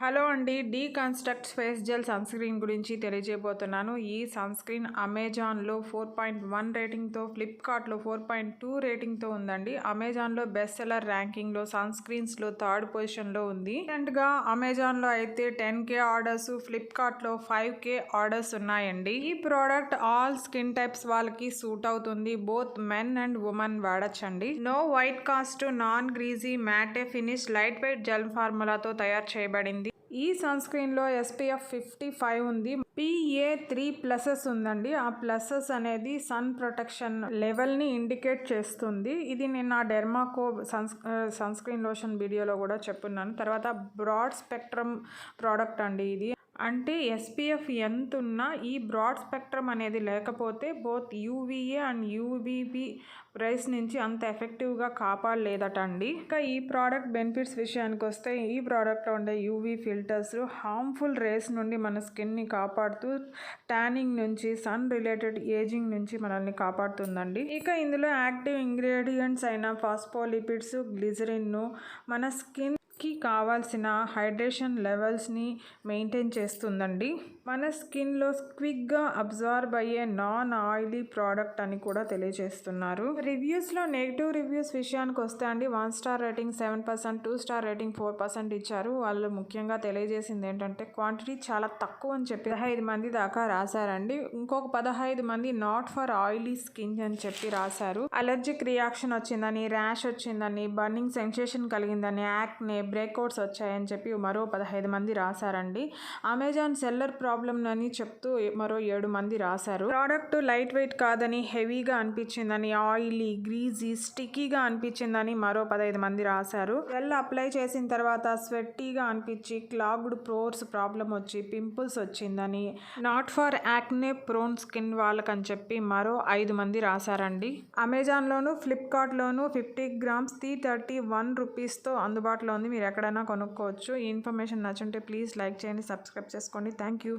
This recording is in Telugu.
హలో అండి. Deconstruct face gel sunscreen గురించి తెలియజేయబోతున్నాను. ఈ సన్ స్క్రీన్ అమెజాన్‌లో 4.1 రేటింగ్‌తో, ఫ్లిప్‌కార్ట్‌లో 4.2 రేటింగ్‌తో ఉందండి. అమెజాన్‌లో బెస్ట్ సెల్లర్ ర్యాంకింగ్‌లో సన్ స్క్రీన్స్‌లో థర్డ్ పొజిషన్‌లో ఉంది. రీసెంట్‌గా అమెజాన్‌లో అయితే 10K ఆర్డర్స్, ఫ్లిప్‌కార్ట్‌లో 5K ఆర్డర్స్ ఉన్నాయండి. ఈ ప్రోడక్ట్ ఆల్ స్కిన్ టైప్స్ వాళ్ళకి సూట్ అవుతుంది. బోత్ మెన్ అండ్ ఉమెన్ వాడచ్చండి. No white cast, non greasy, matte finish, light weight gel ఫార్ములాతో తయారు చేయబడింది. ఈ సన్ స్క్రీన్లో SPF 55 ఉంది. PA3+ ఉందండి. ఆ ప్లసెస్ అనేది సన్ ప్రొటెక్షన్ లెవెల్ని ఇండికేట్ చేస్తుంది. ఇది నేను నా డెర్మాకో సన్ స్క్రీన్ లోషన్ వీడియోలో కూడా చెప్పున్నాను. తర్వాత బ్రాడ్ స్పెక్ట్రమ్ ప్రోడక్ట్ అండి ఇది. అంటే SPF ఎంత ఉన్నా ఈ బ్రాడ్ స్పెక్ట్రమ్ అనేది లేకపోతే both UVA and UVB rays నుంచి అంత ఎఫెక్టివ్గా కాపాడలేదట అండి. ఇంకా ఈ ప్రోడక్ట్ బెనిఫిట్స్ విషయానికి వస్తే ఈ ప్రోడక్ట్లో ఉండే UV ఫిల్టర్స్ హార్మ్ఫుల్ రేస్ నుండి మన స్కిన్ని కాపాడుతూ ట్యానింగ్ నుంచి, సన్ రిలేటెడ్ ఏజింగ్ నుంచి మనల్ని కాపాడుతుందండి. ఇక ఇందులో యాక్టివ్ ఇంగ్రీడియంట్స్ అయిన ఫాస్ఫోలిపిడ్స్, గ్లిజరిన్ను మన స్కిన్ కి కావాల్సిన హైడ్రేషన్ లెవెల్స్ని మెయింటైన్ చేస్తుందండి. మన స్కిన్లో క్విక్గా అబ్జార్బ్ అయ్యే నాన్ ఆయిలీ ప్రోడక్ట్ అని కూడా తెలియజేస్తున్నారు. రివ్యూస్లో నెగిటివ్ రివ్యూస్ విషయానికి వస్తే అండి 1 స్టార్ రేటింగ్ 7%, 2 స్టార్ రేటింగ్ 4% ఇచ్చారు. వాళ్ళు ముఖ్యంగా తెలియజేసింది ఏంటంటే క్వాంటిటీ చాలా తక్కువ అని చెప్పి 15 మంది దాకా రాశారండి. ఇంకొక 15 మంది నాట్ ఫర్ ఆయిలీ స్కిన్ అని చెప్పి రాశారు. అలర్జిక్ రియాక్షన్ వచ్చిందని, ర్యాష్ వచ్చిందని, బర్నింగ్ సెన్సేషన్ కలిగిందని, యాక్నే, బ్రేక్అవుట్స్ వచ్చాయని చెప్పి మరో 15 మంది రాశారండి. అమెజాన్ సెల్లర్ ప్రాబ్లం అని చెప్తూ మరో 7 మంది రాశారు. ప్రోడక్ట్ లైట్ వెయిట్ కాదని, హెవీగా అనిపించిందని, ఆయిలీ, గ్రీజీ, స్టిక్కీగా అనిపించిందని మరో 15 మంది రాశారు. జెల్ అప్లై చేసిన తర్వాత స్వెట్టీగా అనిపించి, క్లాగ్డ్ పోర్స్ ప్రాబ్లం వచ్చి, పింపుల్స్ వచ్చిందని, not for acne prone skin వాళ్ళకని చెప్పి మరో 5 మంది రాశారండి. అమెజాన్లోను, ఫ్లిప్కార్ట్లోను 50 grams 331 రూపీస్తో అందుబాటులో ఉంది. మీరు ఎక్కడైనా కొనుక్కోవచ్చు. ఈ ఇన్ఫర్మేషన్ నచ్చుంటే ప్లీజ్ లైక్ చేయండి, సబ్స్క్రైబ్ చేసుకోండి. Thank you.